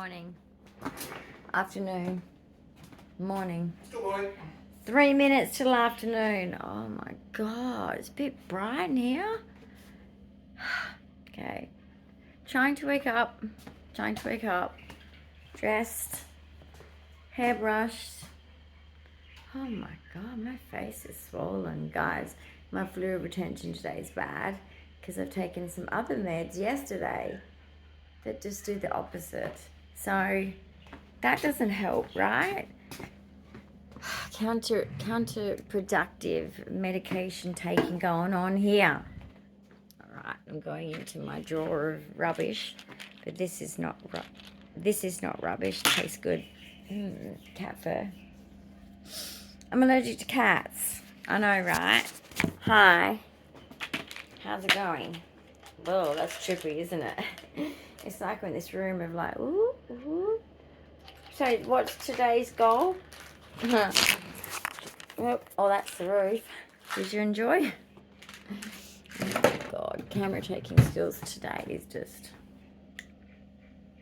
morning, afternoon, morning. Good morning. 3 minutes till afternoon. Oh my God, it's a bit bright in here. Okay, trying to wake up, dressed, hair brushed. Oh my God, my face is swollen, guys. My fluid retention today is bad because I've taken some other meds yesterday that just do the opposite. So that doesn't help, right? Counterproductive medication taking going on here. All right, I'm going into my drawer of rubbish, but this is not rubbish. Tastes good. Cat fur. I'm allergic to cats. I know, right? Hi. How's it going? Oh, that's trippy, isn't it? It's like we're in this room of like, ooh, ooh. So, what's today's goal? Oh, that's the roof. Did you enjoy? Oh, God, camera taking skills today is just,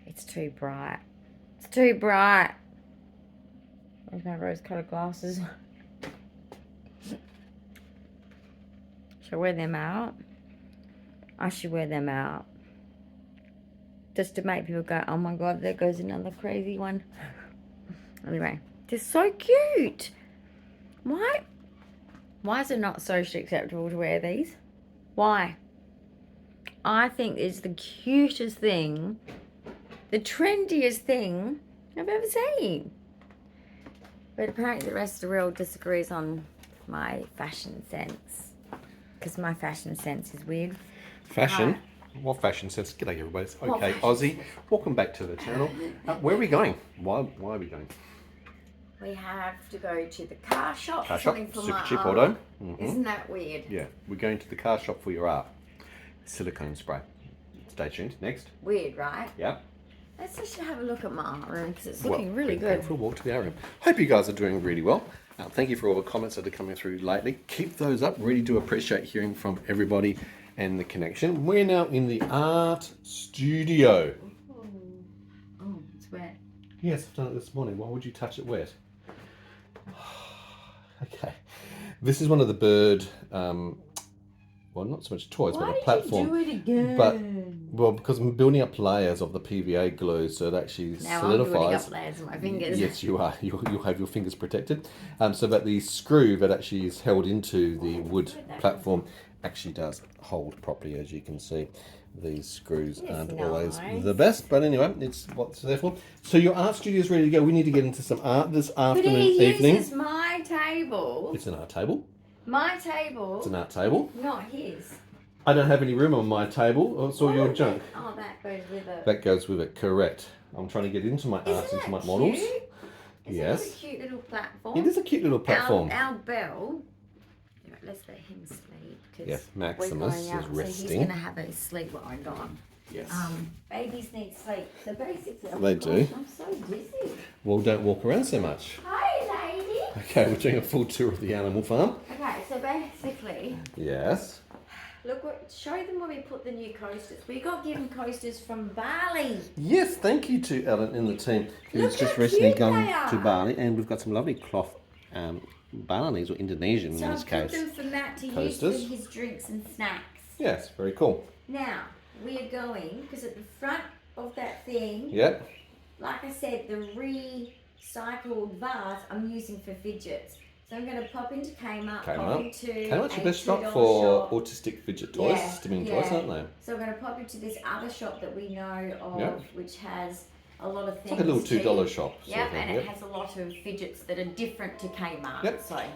it's too bright. It's too bright. Where's my rose-colored glasses? Should I wear them out? I should wear them out. Just to make people go, oh my God, there goes another crazy one. Anyway, they're so cute. Why is it not socially acceptable to wear these? Why? I think it's the cutest thing, the trendiest thing I've ever seen. But apparently the rest of the world disagrees on my fashion sense. Because my fashion sense is weird. Fashion? What fashion sense? G'day everybody, it's Ok Aussie. Welcome back to the channel. Where are we going? Why are we going? We have to go to the car shop. Car shop, for super my cheap art. auto. Isn't that weird? Yeah, we're going to the car shop for your art. Silicone spray. Stay tuned. Next. Weird, right? Yeah. Let's just have a look at my art room because it's looking really Go good. for a walk to the art room. Hope you guys are doing really well. Thank you for all the comments that are coming through lately. Keep those up. Really do appreciate hearing from everybody and the connection. We're now in the art studio. Oh, it's wet. Yes, I've done it this morning. Why would you touch it wet? Okay. This is one of the bird, well, not so much toys, but a platform. Why did you do it again? But, well, because I'm building up layers of the PVA glue so it actually now solidifies. I'm building up layers of my fingers. Yes, you are. You'll have your fingers protected. So that the screw that actually is held into the wood platform actually does hold properly, as you can see. These screws aren't always the best, but anyway, it's what it's there for. So your art studio is ready to go. We need to get into some art this afternoon, evening. This is my table. It's an art table. My table. It's an art table. Not his. I don't have any room on my table. It's all your junk. Oh, that goes with it. That goes with it, correct. I'm trying to get into my art, into my models. Yes. It's a cute little platform. It is a cute little platform. Our bell. Let's let him sleep. Yes, Maximus is resting. So he's going to have a sleep while I'm gone. Yes. Babies need sleep. So basically, They do. I'm so dizzy. Well, don't walk around so much. Hi, lady. Okay, we're doing a full tour of the animal farm. Okay, so basically, Yes. look, show them where we put the new coasters. We got given coasters from Bali. Yes, thank you to Ellen and the team who's Look just how recently cute gone they are. to Bali, and we've got some lovely cloth Balinese or Indonesian So in I this put case. them for Matt to use Coasters. for his drinks and snacks. Yes, very cool. Now, we are going, because at the front of that thing, Yep. like I said, the recycled vase I'm using for fidgets. So I'm going to pop into Kmart, pop into Kmart's your best a shop $2 for shop. autistic fidget toys, stimming toys, aren't they? So I'm going to pop into this other shop that we know of, Yep. which has a lot of things. It's like a little $2 cheap. shop. Yep, sort of, and it has a lot of fidgets that are different to Kmart. Yep. So that's,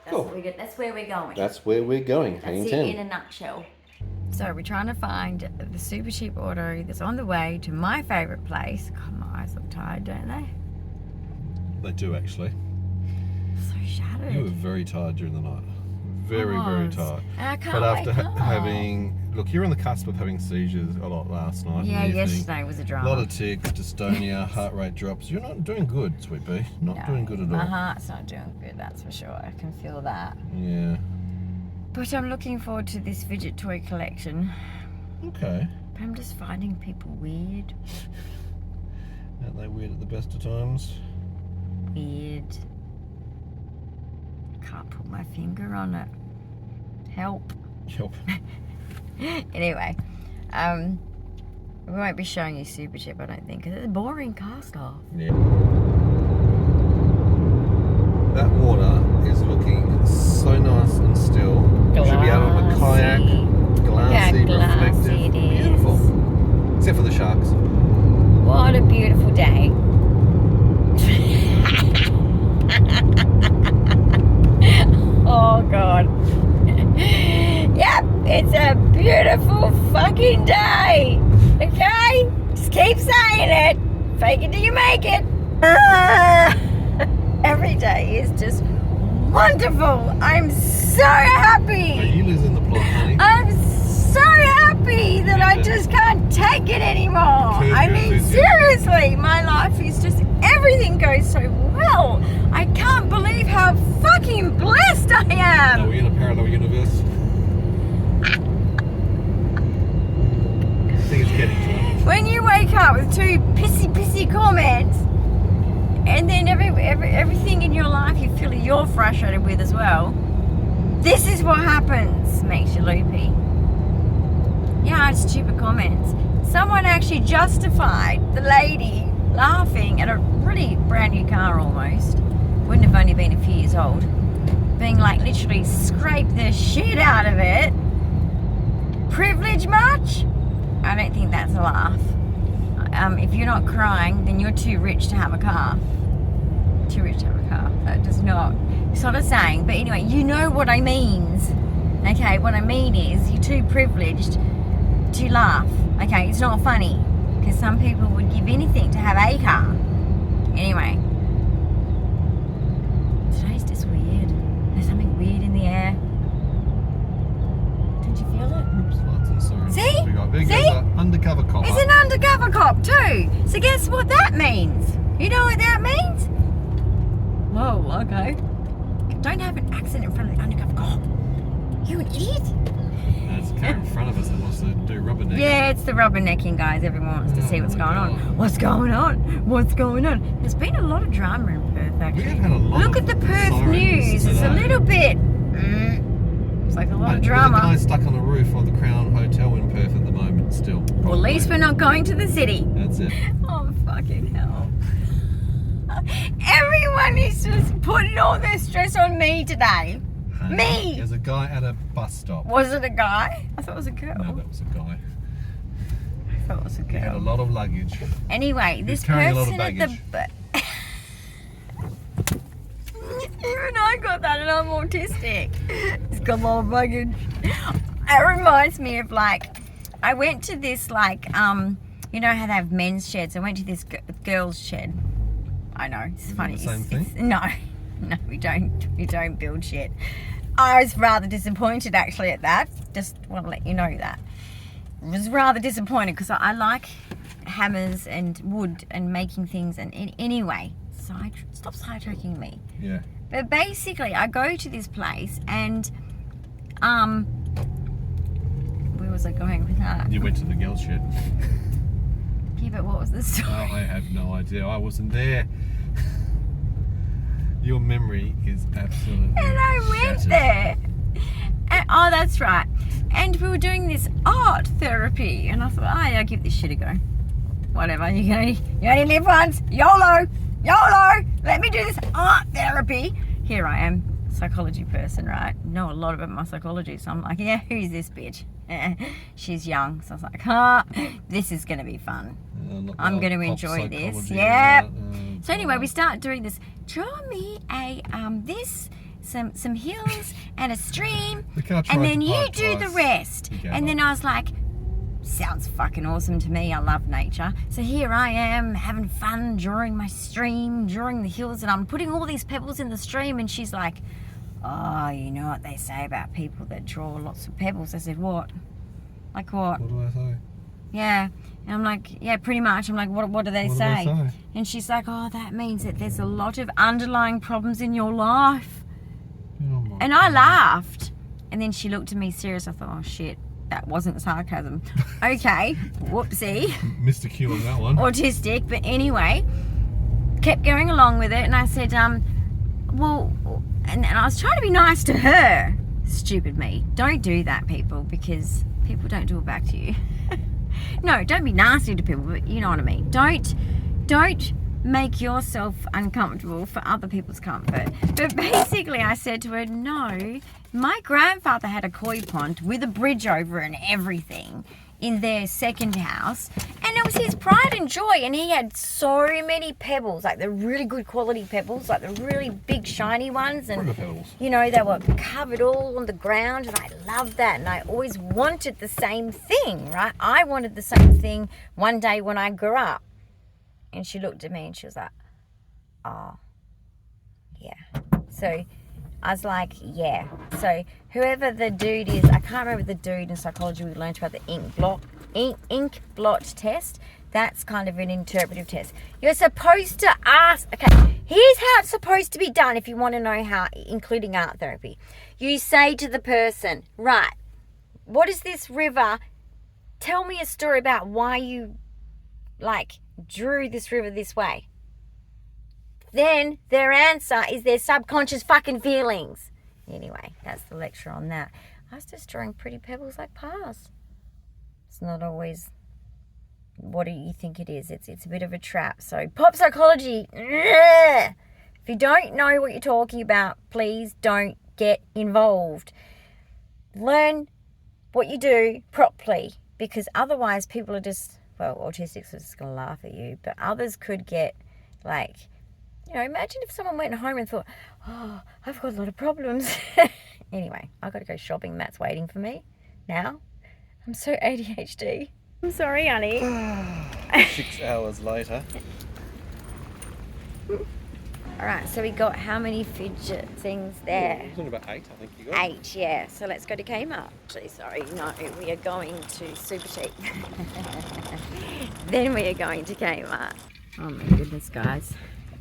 Cool. what we get. That's where we're going. That's where we're going. That's Hang it 10. in a nutshell. So we're trying to find the super cheap auto that's on the way to my favourite place. God, my eyes look tired, don't they? They do actually. So shattered. You were very tired during the night. Very, very was. tired. And I can't But after wake up. having, look, you're on the cusp of having seizures a lot last night. Yeah, in the evening. yesterday was a A drama. lot of tics, dystonia, heart rate drops. You're not doing good, Sweet Bee. Not doing good at My all. heart's not doing good, that's for sure. I can feel that. Yeah. But I'm looking forward to this fidget toy collection. Okay. But I'm just finding people weird. they weird at the best of times? Weird. Can't put my finger on it. Help. Help. Anyway, we won't be showing you Super Chip, I don't think, because it's a boring cast off. Yeah. That water is looking so nice and still. You should be out on a kayak. Glassy, reflective. It is. Beautiful. Except for the sharks. What a beautiful day. Oh God. Yep, it's a beautiful fucking day. Okay? Just keep saying it. Fake it till you make it. Every day is just wonderful. I'm so happy. Are you losing the plot, honey? I'm so happy that I just can't take it anymore. I mean, seriously, my life is just, everything goes so well. I can't believe how fucking blessed I am. Are we in a parallel universe? I think it's getting to it. When you wake up with two pissy comments, and then everything in your life you feel you're frustrated with as well, this is what happens. Makes you loopy. Yeah, it's stupid comments. Someone actually justified the lady laughing at a really brand new car almost. Wouldn't have only been a few years old. Being like literally scraped the shit out of it. Privilege much? I don't think that's a laugh. If you're not crying, then you're too rich to have a car. Too rich to have a car. That does not. It's not a saying, but anyway, you know what I means. Okay, what I mean is you're too privileged to laugh. Okay, it's not funny because some people would give anything to have a car. Anyway, today's just weird. There's something weird in the air. Did you feel it? Oops, lots of sirens. See? We got big See? undercover cop. It's an undercover cop too. So guess what that means? You know what that means? Whoa, okay. Don't have an accent in front of the undercover cop. You an idiot? There's a car in front of us that wants to do rubbernecking. Yeah, it's the rubbernecking, guys. Everyone wants to see what's going on. What's going on? What's going on? There's been a lot of drama in Perth, actually. We have had a lot Look of at the Perth sirens news. It's a today. little bit... it's like a lot of There's a guy drama. stuck on the roof of the Crown Hotel in Perth at the moment still. Well, at least we're not going to the city. That's it. Oh, fucking hell. Everyone is just putting all their stress on me today. Me! There's a guy at a bus stop. Was it a guy? I thought it was a girl. No, that was a guy. I thought it was a He had a girl. lot of luggage. Anyway, this carrying a lot of person at the... Even I got that and I'm autistic. It's got a lot of luggage. It reminds me of like, I went to this like, you know how they have men's sheds? I went to this girls' shed. I know, it's funny. The same thing? No, we don't build shit. I was rather disappointed actually at that. Just want to let you know that. I was rather disappointed because I like hammers and wood and making things and anyway, stop sidetracking me. Yeah. But basically I go to this place and where was I going with that? You went to the girls' shed. Yeah, but what was the story? Oh, I have no idea. I wasn't there. Your memory is absolutely And I went shattered. there. And, oh, that's right. And we were doing this art therapy. And I thought, oh, yeah, give this shit a go. Whatever. You only live once. YOLO. YOLO. Let me do this art therapy. Here I am, psychology person, right? Know a lot about my psychology. So I'm like, yeah, who's this bitch? She's young. So I was like, this is going to be fun. I'm going to enjoy this. Yep. So anyway, we start doing this. Draw me a some hills and a stream, and then you do the rest. And then I was like, sounds fucking awesome to me. I love nature. So here I am having fun drawing my stream, drawing the hills, and I'm putting all these pebbles in the stream. And she's like, oh, you know what they say about people that draw lots of pebbles? I said, what? Like what? What do I say? Yeah. And I'm like, yeah, pretty much. I'm like, what do they What say? do they say? And she's like, oh, that means that there's a lot of underlying problems in your life. Oh my And I God. laughed. And then she looked at me serious. I thought, oh, shit. That wasn't sarcasm. Okay, whoopsie. Mr. Q on that one. Autistic, but anyway, kept going along with it, and I said, well, and I was trying to be nice to her. Stupid me. Don't do that, people, because people don't do it back to you. No, don't be nasty to people, but you know what I mean. Don't make yourself uncomfortable for other people's comfort. But basically I said to her, no, my grandfather had a koi pond with a bridge over and everything in their second house, and it was his pride and joy, and he had so many pebbles, like the really good quality pebbles, like the really big shiny ones, and you know, they were covered all on the ground, and I loved that, and I always wanted the same thing, right? I wanted the same thing one day when I grew up. And she looked at me and she was like, oh, yeah. So I was like, yeah. So whoever the dude is, I can't remember the dude in psychology we learned about the ink blot test. That's kind of an interpretive test. You're supposed to ask, okay, here's how it's supposed to be done if you want to know how, including art therapy. You say to the person, right, what is this river? Tell me a story about why you, like, drew this river this way. Then their answer is their subconscious fucking feelings. Anyway, that's the lecture on that. I was just drawing pretty pebbles like Pars. It's not always what do you think it is. It's a bit of a trap. So pop psychology, ugh. If you don't know what you're talking about, please don't get involved. Learn what you do properly, because otherwise people are just, well, autistics are just going to laugh at you, but others could get, like, you know, imagine if someone went home and thought, oh, I've got a lot of problems. Anyway, I've got to go shopping. Matt's waiting for me now. I'm so ADHD. I'm sorry, honey. 6 hours later. All right, so we got how many fidget things there? It's only about 8, I think you got. 8, yeah. So let's go to Kmart. Actually, sorry, no, we are going to Super Cheap. Then we are going to Kmart. Oh my goodness, guys.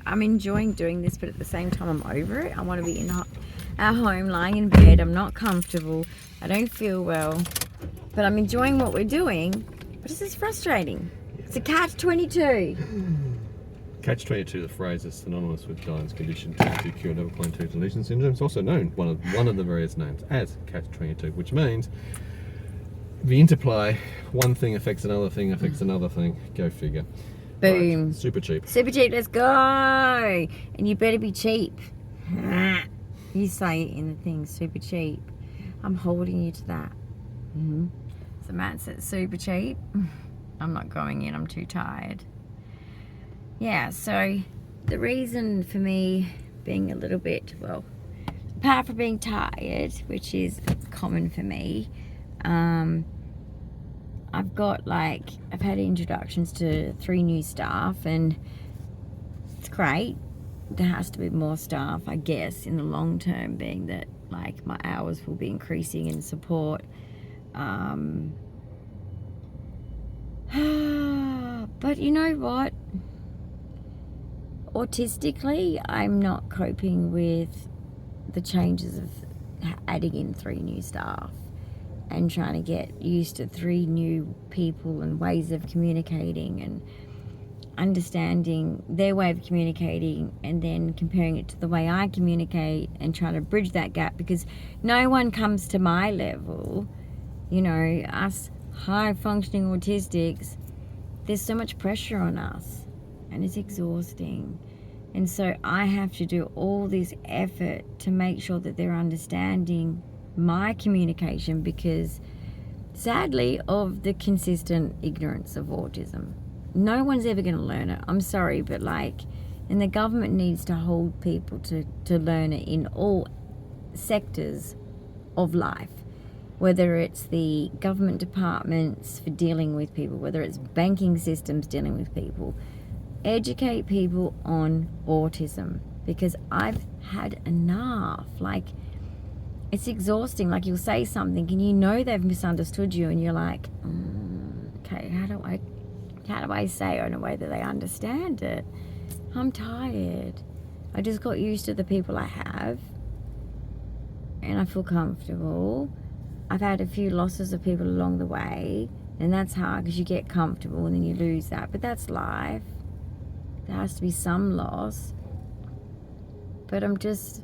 I'm enjoying doing this, but at the same time I'm over it. I want to be in our home, lying in bed. I'm not comfortable. I don't feel well. But I'm enjoying what we're doing. But this is frustrating. It's a catch-22. Catch-22, the phrase is synonymous with Dyan's condition, 22q double point 2 deletion syndrome. It's also known, one of the various names, as catch-22, which means the interplay, one thing affects another thing, affects another thing. Go figure. Boom. Right, super cheap. Super cheap, let's go. And you better be cheap. You say it in the thing, super cheap. I'm holding you to that. So Matt said super cheap. I'm not going in, I'm too tired. Yeah, so the reason for me being a little bit, well, apart from being tired, which is common for me, I've had introductions to 3 new staff, and it's great. There has to be more staff, I guess, in the long term, being that, like, my hours will be increasing in support. But you know what? Autistically, I'm not coping with the changes of adding in 3 new staff and trying to get used to 3 new people and ways of communicating and understanding their way of communicating, and then comparing it to the way I communicate and trying to bridge that gap, because no one comes to my level. You know, us high functioning autistics, there's so much pressure on us and it's exhausting. And so I have to do all this effort to make sure that they're understanding my communication, because sadly of the consistent ignorance of autism. No one's ever going to learn it. I'm sorry, but and the government needs to hold people to learn it in all sectors of life, whether it's the government departments for dealing with people, whether it's banking systems dealing with people. Educate people on autism, because I've had enough. It's exhausting. You'll say something and you know they've misunderstood you, and you're like, okay, how do I say it in a way that they understand it? I'm tired. I just got used to the people I have, and I feel comfortable. I've had a few losses of people along the way, and that's hard because you get comfortable and then you lose that. But that's life. There has to be some loss. But it's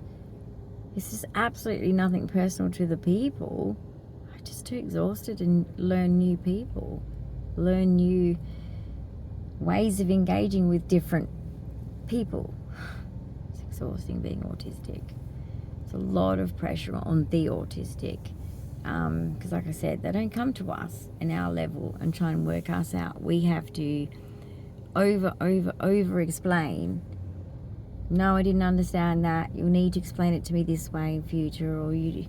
just absolutely nothing personal to the people. I'm just too exhausted and learn new people, learn new ways of engaging with different people. It's exhausting being autistic. It's a lot of pressure on the autistic. Because like I said, they don't come to us in our level and try and work us out. We have to over explain. No, I didn't understand that. You'll need to explain it to me this way in future. Or you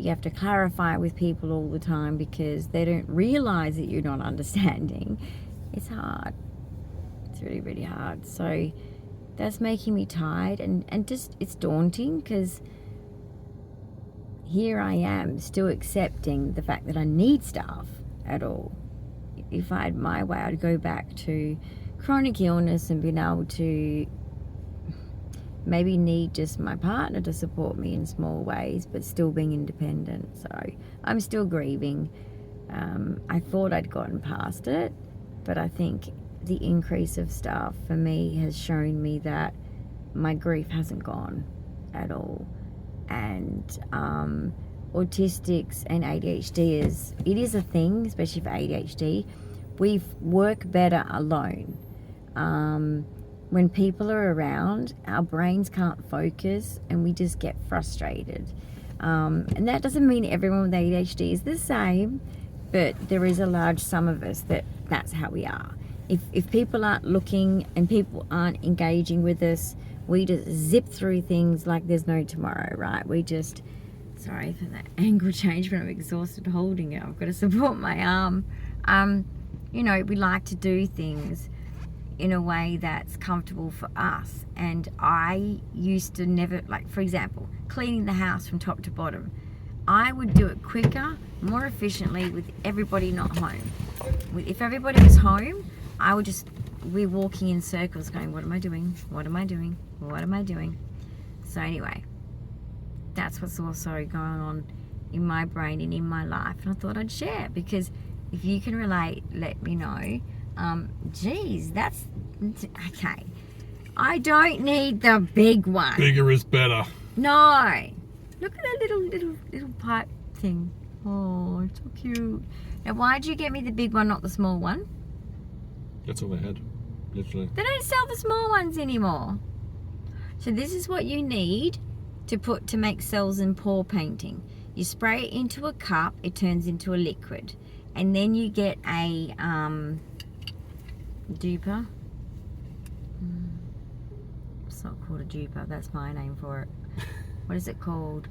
have to clarify it with people all the time because they don't realize that you're not understanding. It's hard. It's really, really hard. So that's making me tired and just it's daunting because here I am still accepting the fact that I need stuff at all. If I had my way, I'd go back to chronic illness and being able to maybe need just my partner to support me in small ways, but still being independent. So I'm still grieving. I thought I'd gotten past it, but I think the increase of stuff for me has shown me that my grief hasn't gone at all. And autistics and ADHD is a thing, especially for ADHD. We work better alone. When people are around, our brains can't focus and we just get frustrated. And that doesn't mean everyone with ADHD is the same, but there is a large sum of us that's how we are. If people aren't looking and people aren't engaging with us, we just zip through things like there's no tomorrow, right? Sorry for that angle change, but I'm exhausted holding it. I've got to support my arm. We like to do things in a way that's comfortable for us. And I used to never, like, for example, cleaning the house from top to bottom. I would do it quicker, more efficiently with everybody not home. If everybody was home, we're walking in circles going, what am I doing? What am I doing? What am I doing? So anyway, that's what's also going on in my brain and in my life. And I thought I'd share it because if you can relate, let me know. That's okay. I don't need the big one. Bigger is better. No. Look at that little pipe thing. Oh, it's so cute. Now, why'd you get me the big one, not the small one? That's all they had, literally. They don't sell the small ones anymore. So this is what you need to make cells in paw painting. You spray it into a cup, it turns into a liquid. And then you get a duper. It's not called a duper, that's my name for it. What is it called?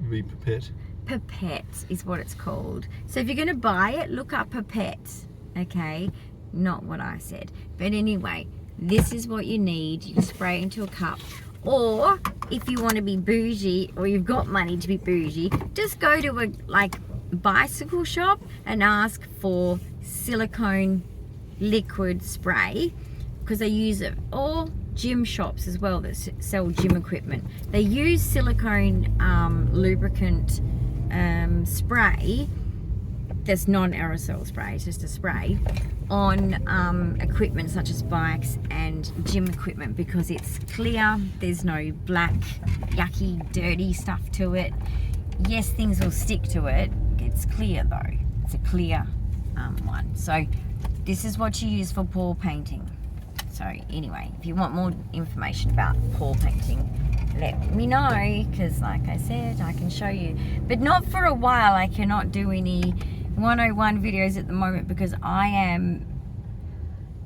The pipette. Pipette is what it's called. So if you're going to buy it, look up pipette. Okay, not what I said. But anyway, this is what you need. You spray it into a cup. Or if you want to be bougie, or you've got money to be bougie, just go to a bicycle shop and ask for silicone liquid spray, because they use it. Or gym shops as well that sell gym equipment. They use silicone lubricant spray. That's non-aerosol spray, it's just a spray on equipment such as bikes and gym equipment because it's clear, there's no black, yucky, dirty stuff to it. Yes, things will stick to it. It's clear though. It's a clear one. So this is what you use for paw painting. So anyway, if you want more information about paw painting, let me know, because like I said, I can show you. But not for a while. I cannot do any 101 videos at the moment because I am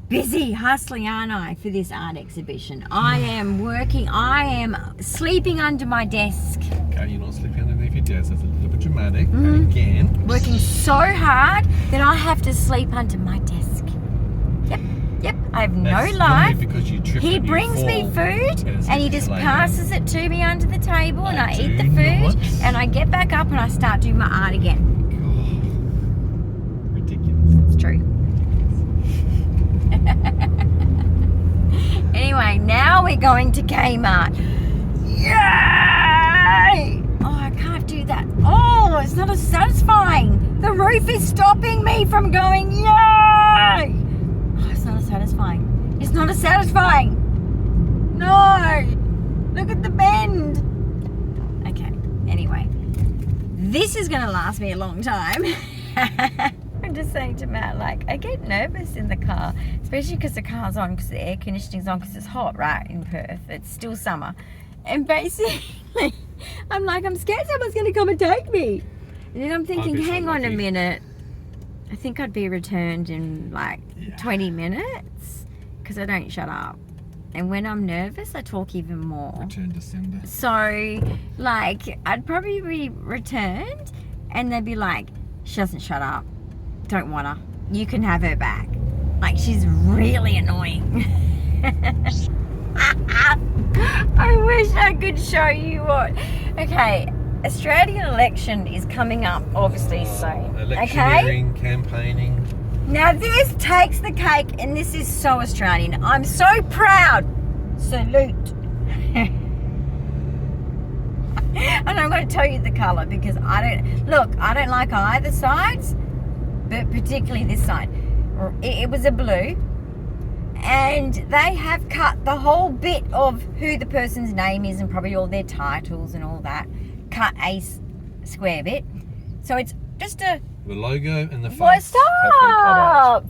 busy hustling, aren't I, for this art exhibition. I am working, I am sleeping under my desk. Okay, you're not sleeping underneath your desk, that's a little bit dramatic. And again, working so hard that I have to sleep under my desk. Yep, I have no life. He brings me food and he just passes it to me under the table and I eat the food and I get back up and I start doing my art again. It's true. Anyway, now we're going to Kmart. Yay! Oh, I can't do that. Oh, it's not as satisfying. The roof is stopping me from going, yay! Oh, it's not as satisfying. It's not as satisfying. No! Look at the bend. Okay, anyway. This is going to last me a long time. I'm just saying to Matt, like, I get nervous in the car, especially because the car's on, because the air conditioning's on, because it's hot, right, in Perth. It's still summer. And basically, I'm like, I'm scared someone's going to come and take me. And then I'm thinking, hang on a minute. I think I'd be returned in like 20 minutes because I don't shut up. And when I'm nervous, I talk even more. Return to sender. So, like, I'd probably be returned and they'd be like, she doesn't shut up. Don't want her. You can have her back. Like, she's really annoying. I wish I could show you what. Okay, Australian election is coming up, obviously, soon. Electioneering, campaigning. Now this takes the cake, and this is so Australian. I'm so proud. Salute. And I'm going to tell you the colour because I don't like either sides, but particularly this side. It was a blue, and they have cut the whole bit of who the person's name is and probably all their titles and all that. Cut a square bit, so it's just a. The logo and the face. What? Stop!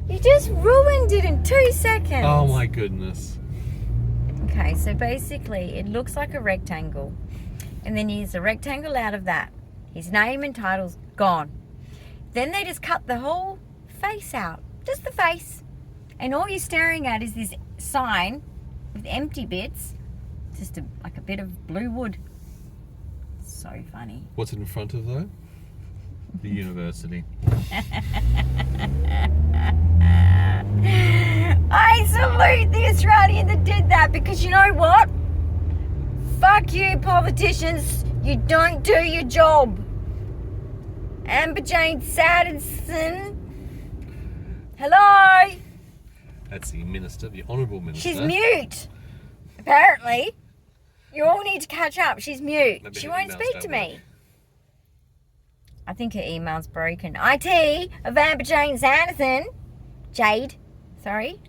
You just ruined it in 2 seconds. Oh my goodness. Okay, so basically it looks like a rectangle. And then here's a rectangle out of that. His name and title's gone. Then they just cut the whole face out. Just the face. And all you're staring at is this sign with empty bits. Just like a bit of blue wood. So funny. What's it in front of though? The university. I salute the Australian that did that because you know what? Fuck you, politicians. You don't do your job. Amber Jane Sanderson. Hello? That's the minister, the honourable minister. She's mute. Apparently. You all need to catch up. She's mute. Maybe She her won't emails speak don't to work. me. I think her email's broken. IT of Amber Jane Sanderson. Jade. Sorry.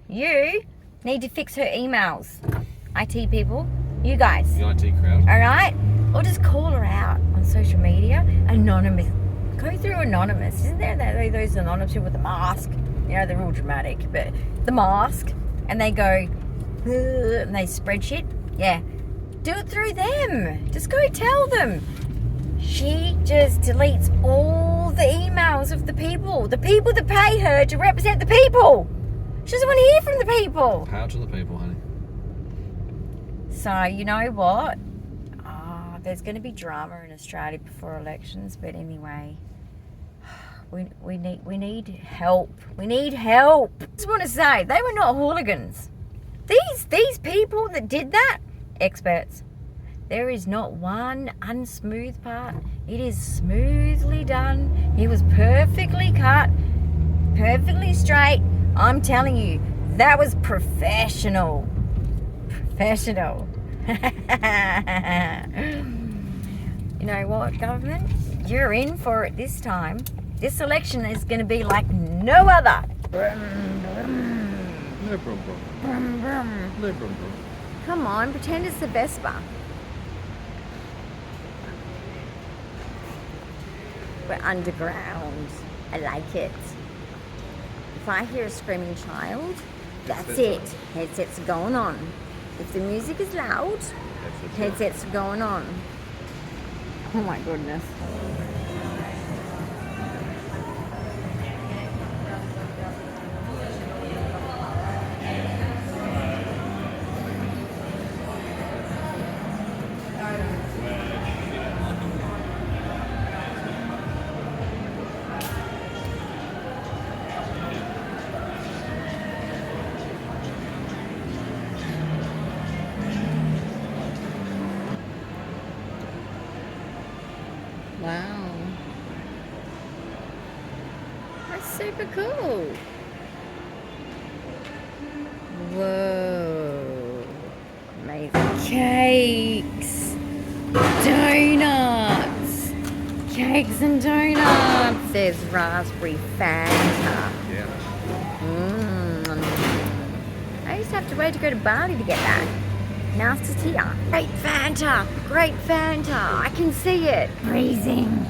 You need to fix her emails. IT people. You guys. The IT crowd. Alright? Or just call her out on social media. Anonymous. Go through anonymous. Isn't there those anonymous people with the mask? You know, they're all dramatic. But the mask. And they go, "Ugh," and they spread shit. Yeah. Do it through them. Just go tell them. She just deletes all the emails of the people that pay her to represent the people. She doesn't want to hear from the people. Power to the people, honey. So, you know what? There's going to be drama in Australia before elections, but anyway, we need help. We need help. I just want to say, they were not hooligans. These people that did that, experts. There is not one unsmooth part. It is smoothly done. It was perfectly cut, perfectly straight. I'm telling you, that was professional. Professional. You know what, government? You're in for it this time. This election is going to be like no other. No problem. No problem. Come on, pretend it's the Vespa. We're underground. I like it. If I hear a screaming child, that's it. Headsets are going on. If the music is loud, headsets are going on. Oh my goodness. Wow. That's super cool. Whoa. Amazing. Cakes. Donuts. cakes and donuts. There's raspberry Fanta. Yeah. I used to have to wait to go to Bali to get that. Now it's just here. Great Fanta. Great Fanta. I can see it. Freezing.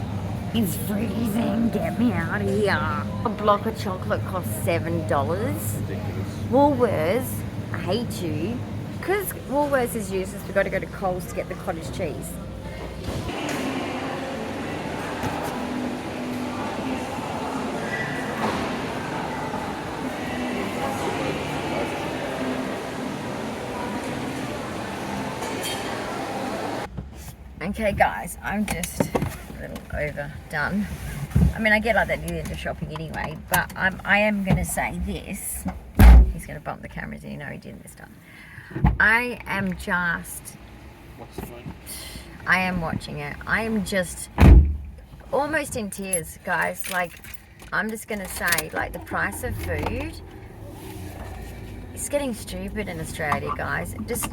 It's freezing. Get me out of here. A block of chocolate costs $7. Ridiculous. Woolworths, I hate you. Because Woolworths is useless, we've got to go to Coles to get the cottage cheese. Okay guys, I'm just a little overdone. I mean, I get like that into shopping anyway, but I am going to say this. He's going to bump the camera, do you know he didn't this time? I am just... What's the phone? I am watching it. I am just almost in tears, guys. Like, I'm just going to say, like, the price of food, it's getting stupid in Australia, guys. Just...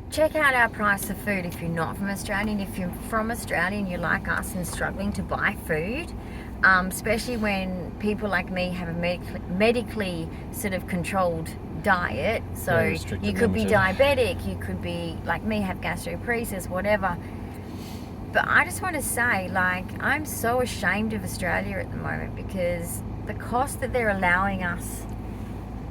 check out our price of food if you're not from Australia, and if you're from Australia and you're like us and struggling to buy food, especially when people like me have a medically sort of controlled diet. So you could be diabetic, you could be like me, have gastroparesis, whatever. But I just want to say, like, I'm so ashamed of Australia at the moment because the cost that they're allowing us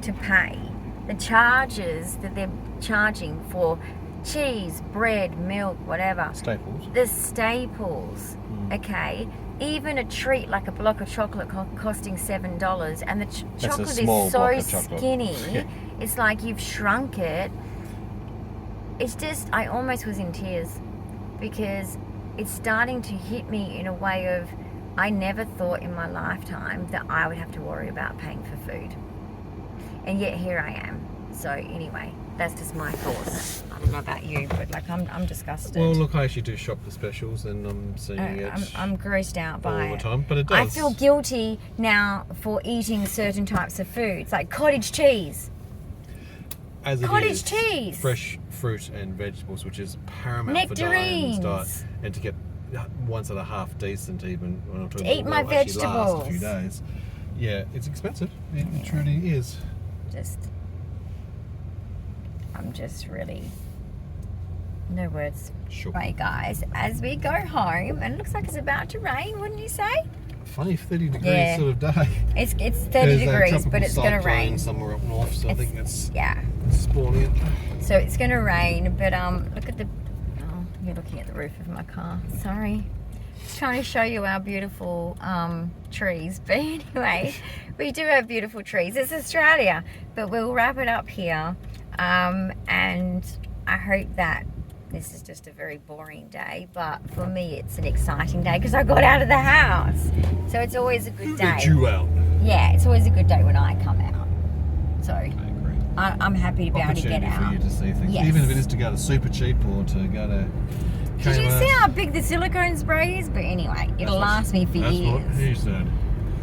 to pay, the charges that they're charging for cheese, bread, milk, whatever. Staples. The staples, okay? Even a treat like a block of chocolate costing $7, and the chocolate is so skinny. Yeah. It's like you've shrunk it. It's just, I almost was in tears because it's starting to hit me in a way of, I never thought in my lifetime that I would have to worry about paying for food. And yet here I am. So anyway, that's just my thoughts. I don't know about you, but like I'm disgusted. Well, look, I actually do shop the specials, and I'm seeing it. I'm grossed out by all the time, but it does. I feel guilty now for eating certain types of foods, like cottage cheese. As it Cottage is, cheese. fresh fruit and vegetables, which is paramount for Dyan's diet, and to get ones that are half decent, even when I'm talking to eat my vegetables. Last a few days. Yeah, it's expensive. It truly is. I'm just really no words. Sure. Right, guys, as we go home, and it looks like it's about to rain, wouldn't you say? Funny 30 degrees sort of day. It's 30 degrees, but it's going to rain somewhere up north, so I think it's yeah. spawning it. So it's going to rain, but look at the. Oh, you're looking at the roof of my car. Sorry. Just trying to show you our beautiful trees. But anyway, we do have beautiful trees. It's Australia, but we'll wrap it up here. And I hope that this is just a very boring day, but for me it's an exciting day because I got out of the house. So it's always a good day. Get you out. Yeah, it's always a good day when I come out. So I agree. I'm happy to be able to get out. For you to see things, yes. Even if it is to go to Super Cheap or to go to. Did you see how big the silicone spray is? But anyway, it'll last me for years. That's what he said.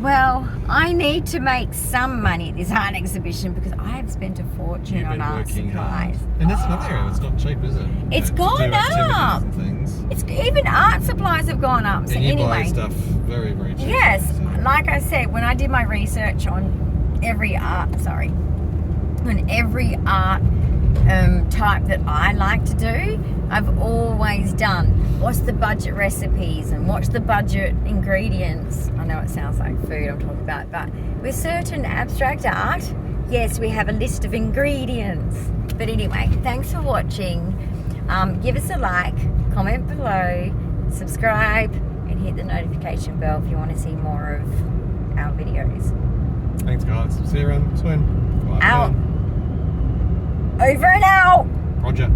Well, I need to make some money at this art exhibition because I have spent a fortune on art supplies. And that's another area. It's not cheap, is it? It's gone up. And things. It's even art supplies have gone up. So and you anyway, buy stuff very, very cheap. yes, So. like I said, when I did my research on every art, type that I like to do, I've always done what's the budget recipes and what's the budget ingredients. I know it sounds like food I'm talking about, but with certain abstract art, yes, we have a list of ingredients. But anyway, thanks for watching. Give us a like, comment below, subscribe, and hit the notification bell if you want to see more of our videos. Thanks, guys. See you around soon. Bye. Out. Over and out. Roger.